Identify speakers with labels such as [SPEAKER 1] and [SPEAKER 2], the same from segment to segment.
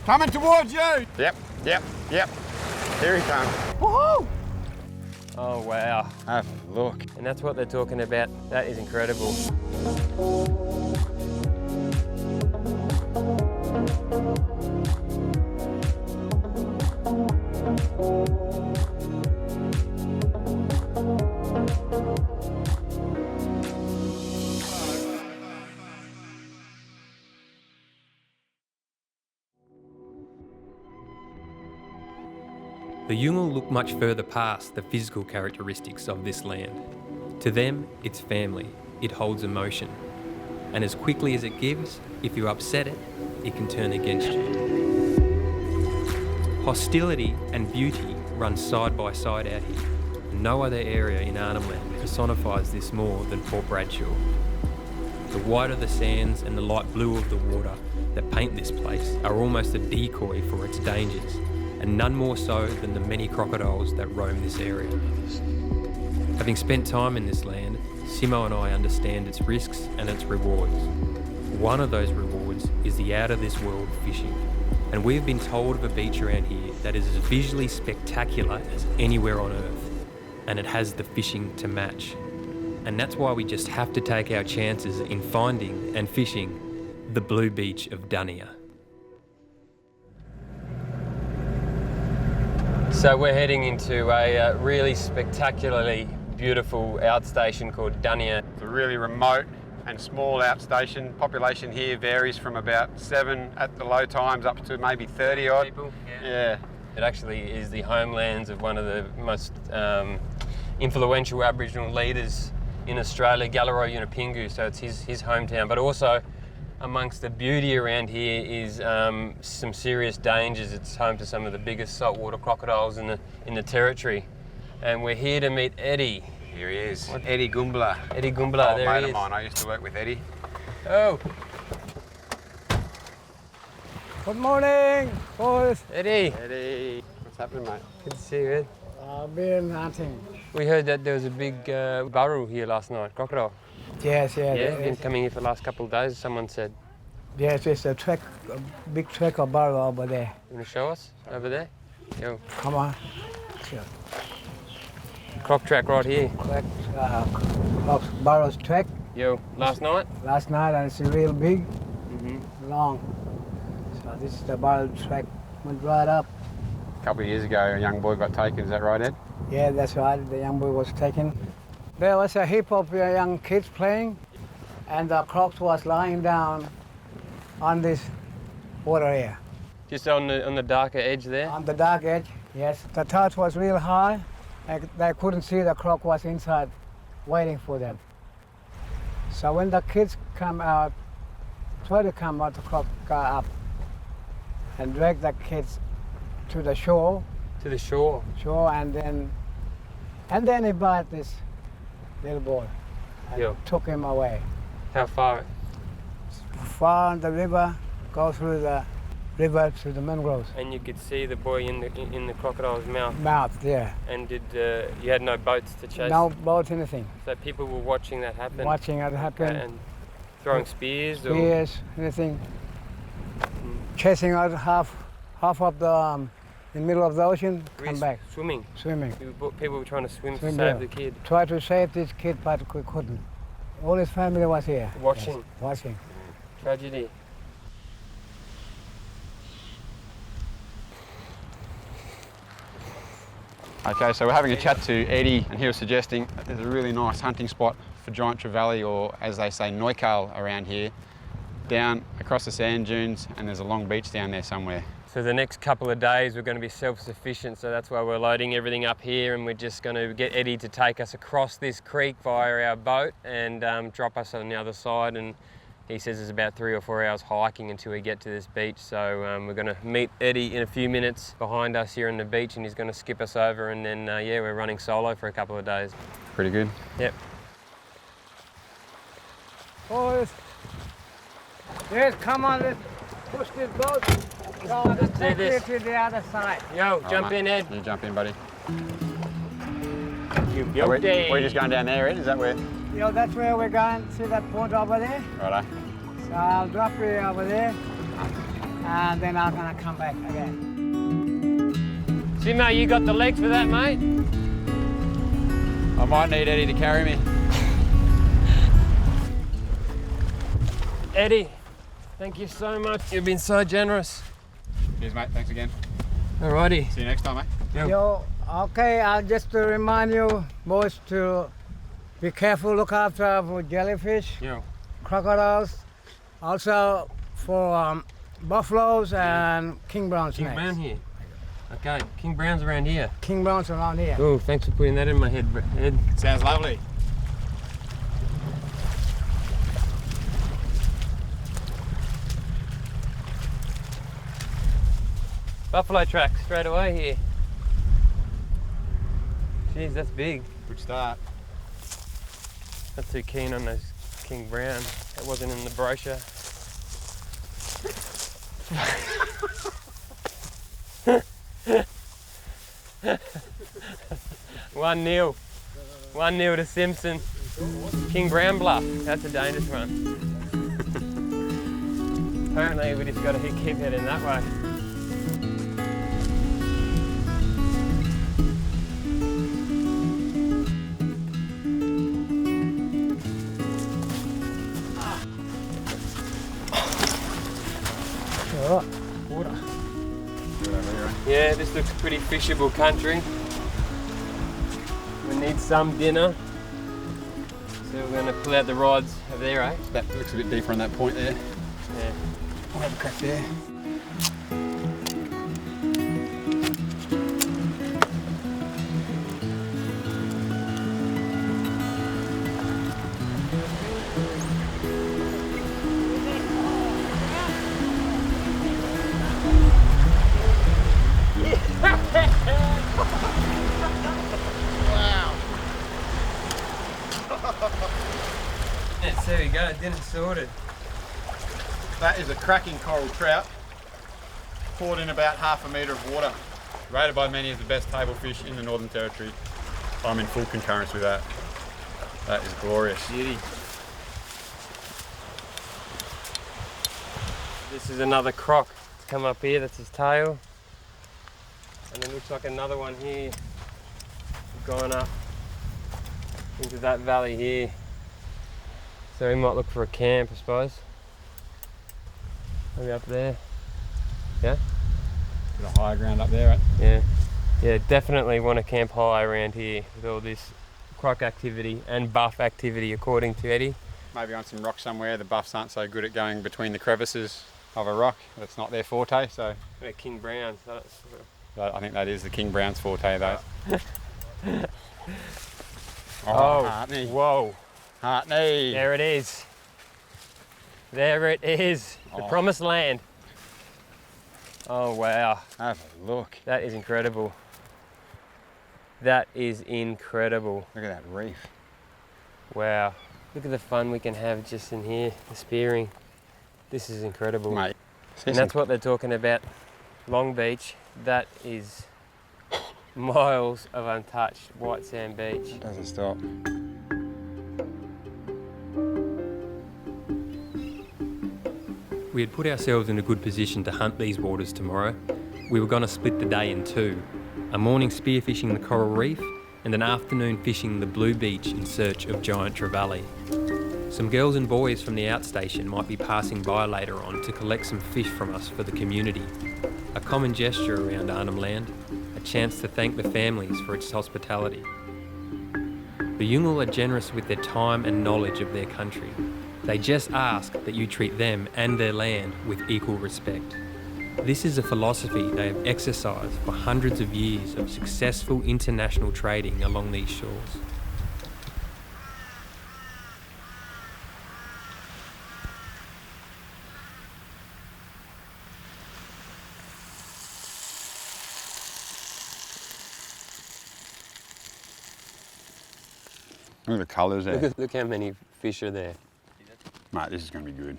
[SPEAKER 1] Coming towards you!
[SPEAKER 2] Yep. Here he comes.
[SPEAKER 1] Woohoo!
[SPEAKER 3] Oh, wow.
[SPEAKER 2] Have a look.
[SPEAKER 3] And that's what they're talking about. That is incredible. The Yungal look much further past the physical characteristics of this land. To them, it's family, it holds emotion. And as quickly as it gives, if you upset it, it can turn against you. Hostility and beauty run side by side out here. No other area in Arnhem Land personifies this more than Port Bradshaw. The white of the sands and the light blue of the water that paint this place are almost a decoy for its dangers, and none more so than the many crocodiles that roam this area. Having spent time in this land, Simo and I understand its risks and its rewards. One of those rewards is the out-of-this-world fishing, and we've been told of a beach around here that is as visually spectacular as anywhere on Earth, and it has the fishing to match. And that's why we just have to take our chances in finding and fishing the blue beach of Dhaniya. So we're heading into a really spectacularly beautiful outstation called Dhaniya.
[SPEAKER 2] It's a really remote and small outstation. Population here varies from about 7 at the low times up to maybe 30 odd.
[SPEAKER 3] People,
[SPEAKER 2] Yeah.
[SPEAKER 3] It actually is the homelands of one of the most influential Aboriginal leaders in Australia, Galero Yunupingu, so it's his hometown. But also, amongst the beauty around here is some serious dangers. It's home to some of the biggest saltwater crocodiles in the territory. And we're here to meet Eddie.
[SPEAKER 2] Here he is. Eddie Gumbler.
[SPEAKER 3] Eddie Gumbler, there
[SPEAKER 2] mate
[SPEAKER 3] he
[SPEAKER 2] of
[SPEAKER 3] is.
[SPEAKER 2] mine. I used to work with Eddie.
[SPEAKER 3] Oh,
[SPEAKER 4] Good morning, boys.
[SPEAKER 3] Eddie.
[SPEAKER 2] Eddie. What's happening, mate?
[SPEAKER 3] Good to see you, Ed.
[SPEAKER 4] I've been hunting.
[SPEAKER 3] We heard that there was a big burrow here last night, crocodile.
[SPEAKER 4] Yes,
[SPEAKER 3] Yeah,
[SPEAKER 4] yes.
[SPEAKER 3] been coming here for the last couple of days, someone said.
[SPEAKER 4] Yes, it's a big track of barrel over there.
[SPEAKER 3] You want to show us over there? Yo,
[SPEAKER 4] Come on. Sure.
[SPEAKER 3] croc track right here.
[SPEAKER 4] Track, barrel's track
[SPEAKER 3] Yo, last night?
[SPEAKER 4] last night, and it's real big,
[SPEAKER 3] Mm-hmm.
[SPEAKER 4] long. So this is the barrel track. Went right up.
[SPEAKER 2] A couple of years ago, a young boy got taken. Is that right, Ed?
[SPEAKER 4] Yeah, that's right. The young boy was taken. There was a heap of young kids playing, and the Crocs was lying down on this water here.
[SPEAKER 3] Just on the darker edge there?
[SPEAKER 4] On the dark edge, yes. The tide was real high. They couldn't see the croc was inside waiting for them. So when the kids come out, try to come out, the croc got up and dragged the kids to the shore,
[SPEAKER 3] To the shore.
[SPEAKER 4] and then he bit this little boy and
[SPEAKER 3] Yo.
[SPEAKER 4] took him away.
[SPEAKER 3] How far?
[SPEAKER 4] Far on the river, go through the river to the mangroves.
[SPEAKER 3] And you could see the boy in the crocodile's mouth.
[SPEAKER 4] Mouth, yeah.
[SPEAKER 3] And did you had no boats to chase?
[SPEAKER 4] No boat, anything.
[SPEAKER 3] So people were watching that happen.
[SPEAKER 4] Watching it happen.
[SPEAKER 3] And throwing spears.
[SPEAKER 4] Spears, anything. Chasing out half of the in the middle of the ocean, come back.
[SPEAKER 3] Swimming.
[SPEAKER 4] Swimming.
[SPEAKER 3] People were trying to swim to
[SPEAKER 4] Swim,
[SPEAKER 3] save
[SPEAKER 4] yeah.
[SPEAKER 3] the kid.
[SPEAKER 4] Try to save this kid, but we couldn't. All his family was here.
[SPEAKER 3] Watching.
[SPEAKER 4] Yes, watching.
[SPEAKER 3] Tragedy.
[SPEAKER 2] Okay, so we're having a chat to Eddie, and he was suggesting that there's a really nice hunting spot for Giant Trevally, or as they say, Noikal around here, down across the sand dunes, and there's a long beach down there somewhere.
[SPEAKER 3] So the next couple of days we're going to be self-sufficient, so that's why we're loading everything up here, and we're just going to get Eddie to take us across this creek via our boat and drop us on the other side. And he says it's about 3 or 4 hours hiking until we get to this beach. So we're going to meet Eddie in a few minutes behind us here on the beach, and he's going to skip us over, and then yeah, we're running solo for a couple of days.
[SPEAKER 2] Pretty good.
[SPEAKER 3] Yep.
[SPEAKER 4] Boys, yes, come on, let's push this boat. Go
[SPEAKER 3] Let's do
[SPEAKER 4] quickly
[SPEAKER 3] this.
[SPEAKER 4] to the other side.
[SPEAKER 3] Yo, jump
[SPEAKER 2] mate.
[SPEAKER 3] in, Ed.
[SPEAKER 2] You jump in, buddy.
[SPEAKER 3] Yo,
[SPEAKER 2] We're just going down there, Ed? Is that where?
[SPEAKER 4] That's where we're going. See that point over there?
[SPEAKER 2] Righto.
[SPEAKER 4] So I'll drop you over there. and then I'm gonna come back again.
[SPEAKER 3] Simo, you got the legs for that, mate?
[SPEAKER 2] I might need Eddie to carry me.
[SPEAKER 3] Eddie, thank you so much. You've been so generous.
[SPEAKER 2] Cheers, mate. Thanks again.
[SPEAKER 3] Alrighty.
[SPEAKER 2] See you next time, mate.
[SPEAKER 4] Yo, okay, I'll just to remind you boys to be careful, look after for jellyfish,
[SPEAKER 3] Yeah.
[SPEAKER 4] crocodiles, also for buffaloes and king brown snakes.
[SPEAKER 3] King Brown here. Okay, King Brown's around here.
[SPEAKER 4] King browns around here.
[SPEAKER 3] Oh, thanks for putting that in my head, Ed.
[SPEAKER 2] Sounds lovely.
[SPEAKER 3] Buffalo track straight away here. Jeez, that's big.
[SPEAKER 2] Good start.
[SPEAKER 3] Not too keen on those King Brown. That wasn't in the brochure. One nil. 1-0 to Simpson. King Brown bluff. That's a dangerous one. Apparently we just got to keep heading that way.
[SPEAKER 4] Oh, water.
[SPEAKER 3] Yeah, this looks pretty fishable country. We need some dinner. So we're going to pull out the rods over there, eh?
[SPEAKER 2] That looks a bit deeper on that point there.
[SPEAKER 3] Yeah.
[SPEAKER 2] I'll have a crack there.
[SPEAKER 3] Yes, there we go, dinner sorted.
[SPEAKER 2] That is a cracking coral trout, caught in about half a metre of water. Rated by many as the best table fish in the Northern Territory. I'm in full concurrence with that. That is glorious.
[SPEAKER 3] Beauty. This is another croc. It's come up here, that's his tail. And it looks like another one here. Gone up into that valley here. So we might look for a camp, I suppose. Maybe up there. Yeah?
[SPEAKER 2] Bit of higher ground up there, right?
[SPEAKER 3] Yeah. Yeah, definitely want to camp high around here with all this croc activity and buff activity, according to Eddie.
[SPEAKER 2] Maybe on some rock somewhere. The buffs aren't so good at going between the crevices of a rock. That's not their forte, so
[SPEAKER 3] Yeah, King Browns. That's,
[SPEAKER 2] I think that is the King Brown's forte, though.
[SPEAKER 3] oh,
[SPEAKER 2] Hartney.
[SPEAKER 3] whoa.
[SPEAKER 2] Hartney.
[SPEAKER 3] There it is. There it is. The
[SPEAKER 2] Oh.
[SPEAKER 3] promised land. Oh, wow.
[SPEAKER 2] Have a look.
[SPEAKER 3] That is incredible. That is incredible.
[SPEAKER 2] Look at that reef.
[SPEAKER 3] Wow. Look at the fun we can have just in here, the spearing. This is incredible.
[SPEAKER 2] Mate.
[SPEAKER 3] And that's what they're talking about. Long Beach, that is miles of untouched white sand beach.
[SPEAKER 2] Doesn't stop.
[SPEAKER 3] We had put ourselves in a good position to hunt these waters tomorrow. We were going to split the day in two. A morning spearfishing the coral reef and an afternoon fishing the blue beach in search of Giant Trevally. Some girls and boys from the outstation might be passing by later on to collect some fish from us for the community. A common gesture around Arnhem Land, a chance to thank the families for its hospitality. The Yungal are generous with their time and knowledge of their country. They just ask that you treat them and their land with equal respect. This is a philosophy they have exercised for hundreds of years of successful international trading along these shores.
[SPEAKER 2] Look at the colours there.
[SPEAKER 3] Look how many fish are there.
[SPEAKER 2] Mate, this is going to be good.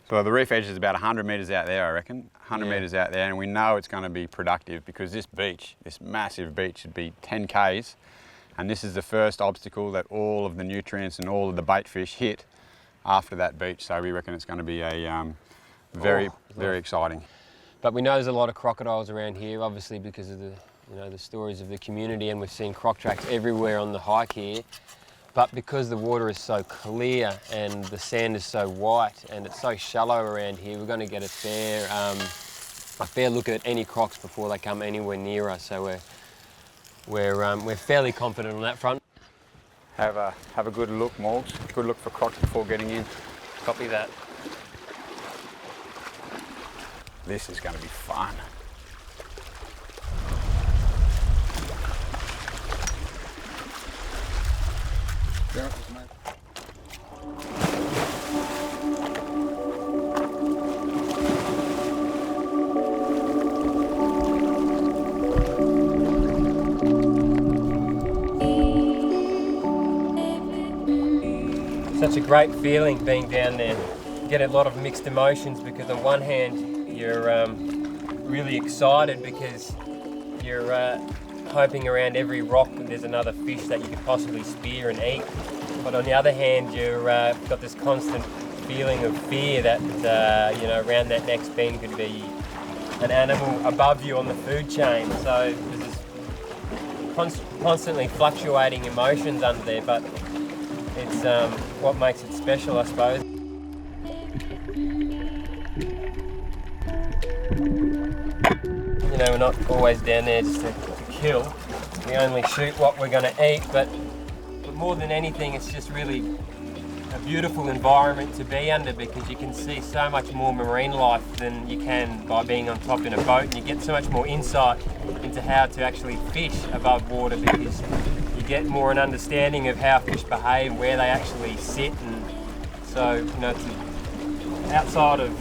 [SPEAKER 2] So the reef edge is about 100 metres out there, I reckon. 100
[SPEAKER 3] Yeah.
[SPEAKER 2] metres out there, and we know it's going to be productive because this beach, this massive beach, should be 10 k's, and this is the first obstacle that all of the nutrients and all of the bait fish hit after that beach. So we reckon it's going to be a Very exciting.
[SPEAKER 1] But we know there's a lot of crocodiles around here, obviously because of the, the stories of the community, and we've seen croc tracks everywhere on the hike here. But because the water is so clear and the sand is so white and it's so shallow around here, we're going to get a fair look at any crocs before they come anywhere near us. So we're fairly confident on that front.
[SPEAKER 2] Have a good look, Morgs. Good look for crocs before getting in.
[SPEAKER 1] Copy that.
[SPEAKER 2] This is going to be fun.
[SPEAKER 1] Such a great feeling being down there. You get a lot of mixed emotions because on one hand you're really excited because you're hoping around every rock that there's another fish that you could possibly spear and eat. But on the other hand, you've got this constant feeling of fear that around that next bend could be an animal above you on the food chain. So there's this constantly fluctuating emotions under there, but it's what makes it special, I suppose. We're not always down there just to kill. We only shoot what we're going to eat, but more than anything, it's just really a beautiful environment to be under because you can see so much more marine life than you can by being on top in a boat, and you get so much more insight into how to actually fish above water because you get more an understanding of how fish behave, where they actually sit, and so it's outside of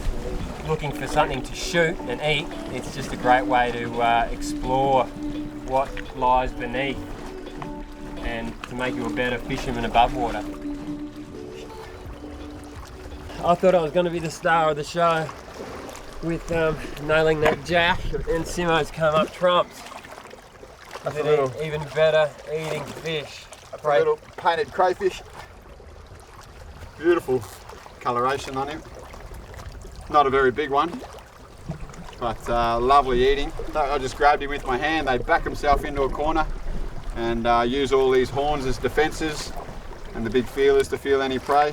[SPEAKER 1] looking for something to shoot and eat, it's just a great way to explore what lies beneath and to make you a better fisherman above water. I thought I was going to be the star of the show with nailing that jack, and Simo's come up trumps.
[SPEAKER 5] That's a little,
[SPEAKER 1] even better eating fish.
[SPEAKER 5] That's a little painted crayfish.
[SPEAKER 2] Beautiful coloration on him. Not a very big one, but lovely eating. I just grabbed him with my hand. They back himself into a corner and use all these horns as defences and the big feelers to feel any prey.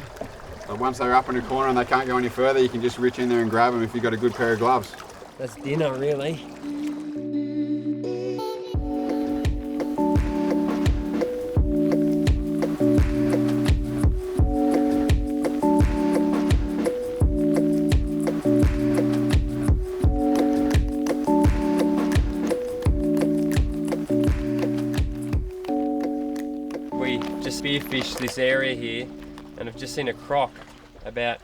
[SPEAKER 2] But once they're up in a corner and they can't go any further, you can just reach in there and grab them if you've got a good pair of gloves.
[SPEAKER 1] That's dinner, really. Spearfish this area here, and I've just seen a croc about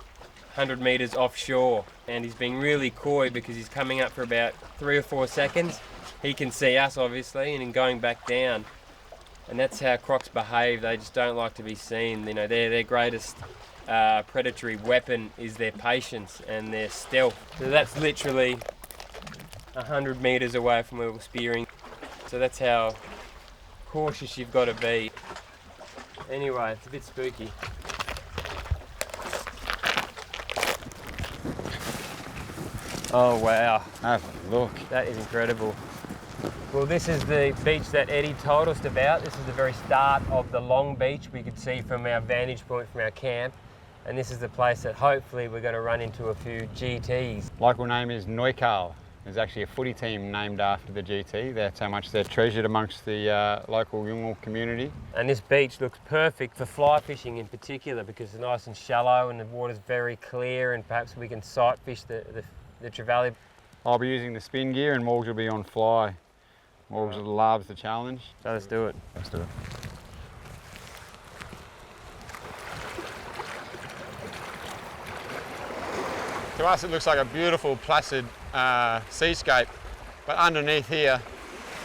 [SPEAKER 1] 100 metres offshore, and he's being really coy because he's coming up for about 3 or 4 seconds. He can see us obviously, and then going back down, and that's how crocs behave. They just don't like to be seen. Their greatest predatory weapon is their patience and their stealth. So that's literally 100 metres away from where we're spearing. So that's how cautious you've got to be. Anyway, it's a bit spooky. Oh wow.
[SPEAKER 2] Have a look.
[SPEAKER 1] That is incredible. Well, this is the beach that Eddie told us about. This is the very start of the long beach we could see from our vantage point from our camp. And this is the place that hopefully we're going to run into a few GTs.
[SPEAKER 2] Local name is Noikal. There's actually a footy team named after the GT. That's how much they're treasured amongst the local Yungal community.
[SPEAKER 1] And this beach looks perfect for fly fishing in particular because it's nice and shallow and the water's very clear, and perhaps we can sight fish the Trevally.
[SPEAKER 2] I'll be using the spin gear and Morgs will be on fly. Morgs loves the challenge.
[SPEAKER 1] So let's do it.
[SPEAKER 2] Let's do it. To us it looks like a beautiful placid seascape, but underneath here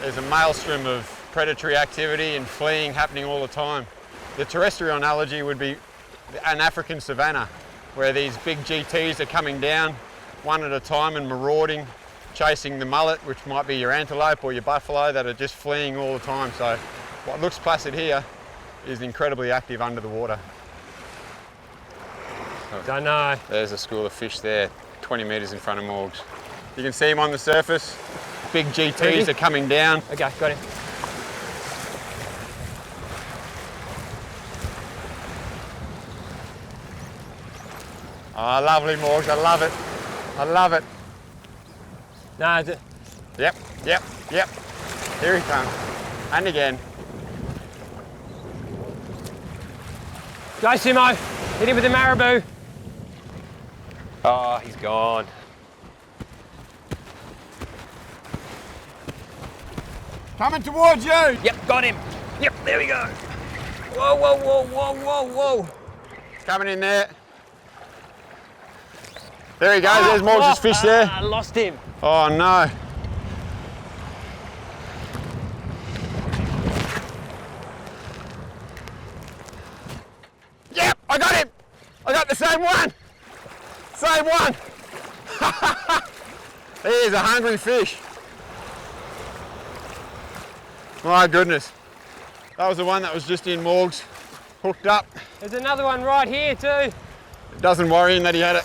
[SPEAKER 2] there's a maelstrom of predatory activity and fleeing happening all the time. The terrestrial analogy would be an African savanna where these big GTs are coming down one at a time and marauding, chasing the mullet, which might be your antelope or your buffalo, that are just fleeing all the time. So what looks placid here is incredibly active under the water.
[SPEAKER 1] Don't know.
[SPEAKER 2] There's a school of fish there, 20 metres in front of Morgs. You can see him on the surface. Big GTs are coming down.
[SPEAKER 1] Okay, got him.
[SPEAKER 2] Oh, lovely Morgs, I love it. I love it.
[SPEAKER 1] No,
[SPEAKER 2] Yep. Here he comes. And again.
[SPEAKER 1] go Simo. Hit him with the marabou. Oh, he's gone.
[SPEAKER 2] Coming towards you.
[SPEAKER 1] Yep, got him. Yep, there we go. Whoa, whoa, whoa, whoa, whoa, whoa.
[SPEAKER 2] Coming in there. There he goes, there's Morgs' fish there.
[SPEAKER 1] I lost him.
[SPEAKER 2] Oh no. Yep, I got him. I got the same one. Same one. He is a hungry fish. My goodness. That was the one that was just in Morgs, hooked up.
[SPEAKER 1] There's another one right here too.
[SPEAKER 2] It doesn't worry him that he had it.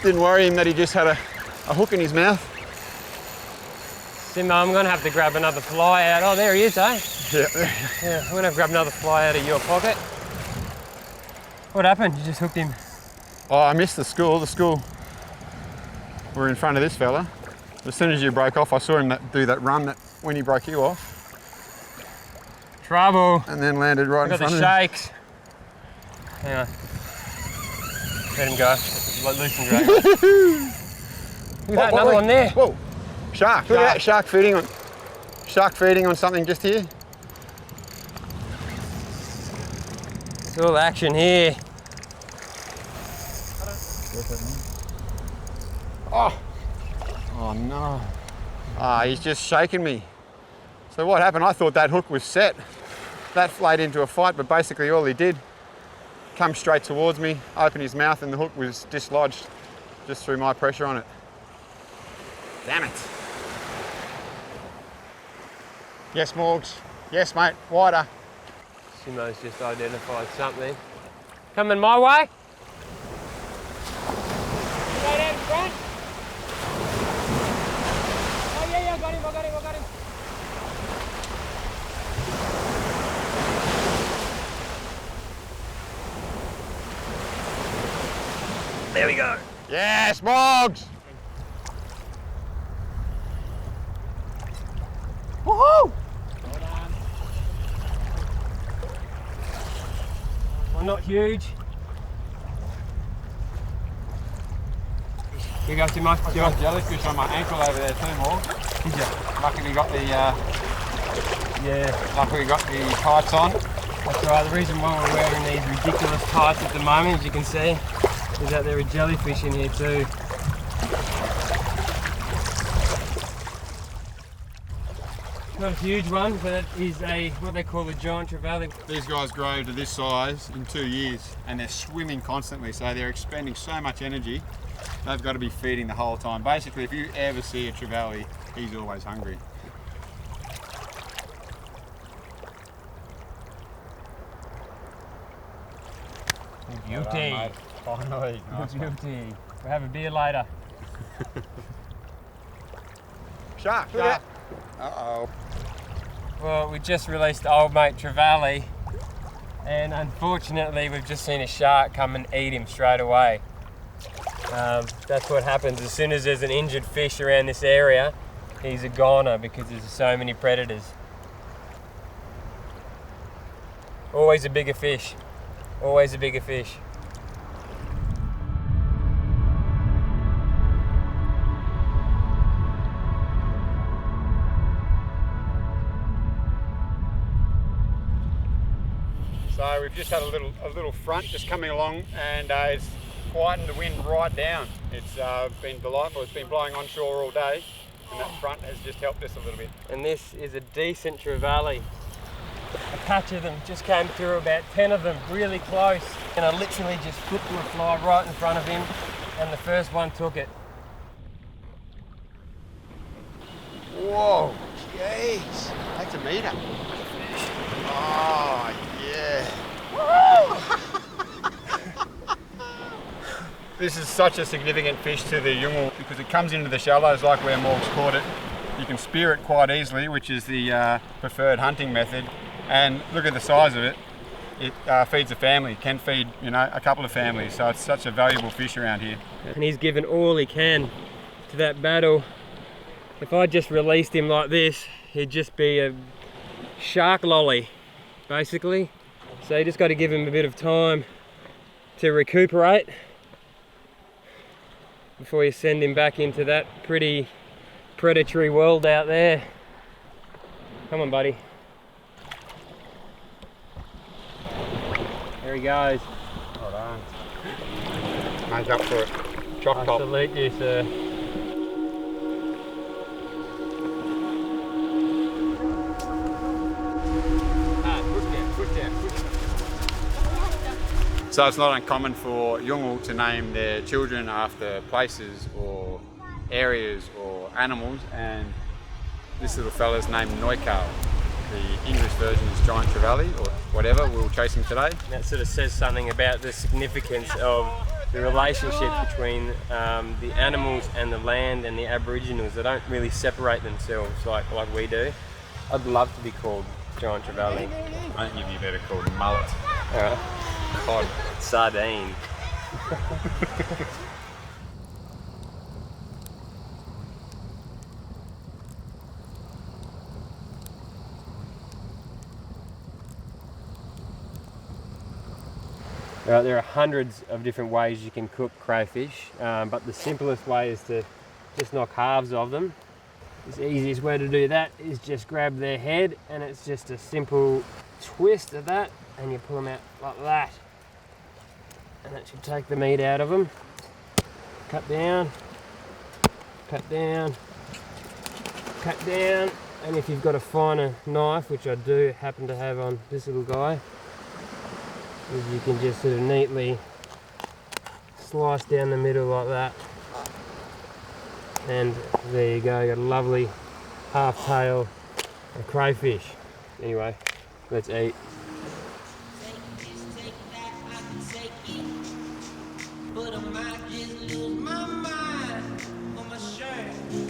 [SPEAKER 2] Didn't worry him that he just had a hook in his mouth.
[SPEAKER 1] Simo, I'm gonna have to grab another fly out. Oh, there he is, eh?
[SPEAKER 2] Yeah.
[SPEAKER 1] Yeah, I'm gonna have to grab another fly out of your pocket. What happened? You just hooked him.
[SPEAKER 2] Oh, I missed the school. The school were in front of this fella. As soon as you broke off, I saw him do that run that when he broke you off.
[SPEAKER 1] Trouble.
[SPEAKER 2] And then landed right in
[SPEAKER 1] Got
[SPEAKER 2] front
[SPEAKER 1] the
[SPEAKER 2] of him.
[SPEAKER 1] shakes. Hang on. Let him go. Loose and drag. Look at that, another one there.
[SPEAKER 2] Whoa, shark. Look at that shark feeding on something just here.
[SPEAKER 1] It's all action here.
[SPEAKER 2] Oh no. Ah, he's just shaking me. So what happened? I thought that hook was set. That flayed into a fight, but basically all he did, come straight towards me, open his mouth, and the hook was dislodged just through my pressure on it. Damn it. Yes, Morgs. Yes, mate. Wider.
[SPEAKER 1] Simo's just identified something. Coming my way. Go down in front. Oh yeah, I got him. There we go.
[SPEAKER 2] Yes, Morgs.
[SPEAKER 1] Woohoo! Well, not huge. Here you go, Simo.
[SPEAKER 2] I got jellyfish on my ankle over there too, Morgs.
[SPEAKER 1] Did you?
[SPEAKER 2] Luckily got the
[SPEAKER 1] Yeah,
[SPEAKER 2] luckily got the tights on.
[SPEAKER 1] that's right. The reason why we're wearing these ridiculous tights at the moment, as you can see, is that there are jellyfish in here too. Not a huge one, but it is what they call a Giant Trevally.
[SPEAKER 2] These guys grow to this size in 2 years and they're swimming constantly, so they're expending so much energy, they've got to be feeding the whole time. Basically, if you ever see a Trevally, he's always hungry.
[SPEAKER 1] Beauty.
[SPEAKER 2] Finally. Nice one.
[SPEAKER 1] Beauty. We'll have a beer later.
[SPEAKER 2] Shark, look at that. Uh-oh.
[SPEAKER 1] Well, we just released old mate Trevally, and unfortunately we've just seen a shark come and eat him straight away. That's what happens as soon as there's an injured fish around this area. He's a goner because there's so many predators. Always a bigger fish. Always a bigger fish.
[SPEAKER 2] So we've just had a little front just coming along, and it's quietened the wind right down. It's been delightful. It's been blowing onshore all day, and that front has just helped us a little bit.
[SPEAKER 1] And this is a decent Trevally. A patch of them just came through, about 10 of them, really close. And I literally just flipped my fly right in front of him, and the first one took it.
[SPEAKER 2] Whoa, jeez, that's a meter. Oh, yeah. This is such a significant fish to the yungle because it comes into the shallows like where Morg's caught it. You can spear it quite easily, which is the preferred hunting method. And look at the size of it. It feeds a family, can feed, you know, a couple of families. So it's such a valuable fish around here.
[SPEAKER 1] And he's given all he can to that battle. If I just released him like this, he'd just be a shark lolly, basically. So you just got to give him a bit of time to recuperate before you send him back into that pretty predatory world out there. Come on, buddy. There he goes.
[SPEAKER 2] Well done. Make up for it. Choc
[SPEAKER 1] I
[SPEAKER 2] top.
[SPEAKER 1] salute you, sir.
[SPEAKER 2] So it's not uncommon for yungle to name their children after places or areas or animals, and this little fella's named Noikal. The English version is Giant Trevally or whatever we were chasing today.
[SPEAKER 1] That sort of says something about the significance of the relationship between the animals and the land and the Aboriginals. They don't really separate themselves like we do. I'd love to be called Giant Trevally.
[SPEAKER 2] I think you'd be better called mullet.
[SPEAKER 1] Cod. Sardine. There are hundreds of different ways you can cook crayfish, but the simplest way is to just knock halves of them. The easiest way to do that is just grab their head, and it's just a simple twist of that, and you pull them out like that. And that should take the meat out of them. Cut down, cut down, cut down, and if you've got a finer knife, which I do happen to have on this little guy, you can just sort of neatly slice down the middle like that. And there you go, you got a lovely half tail of crayfish. Anyway, let's eat.
[SPEAKER 6] But I might just lose my mind on my shirt.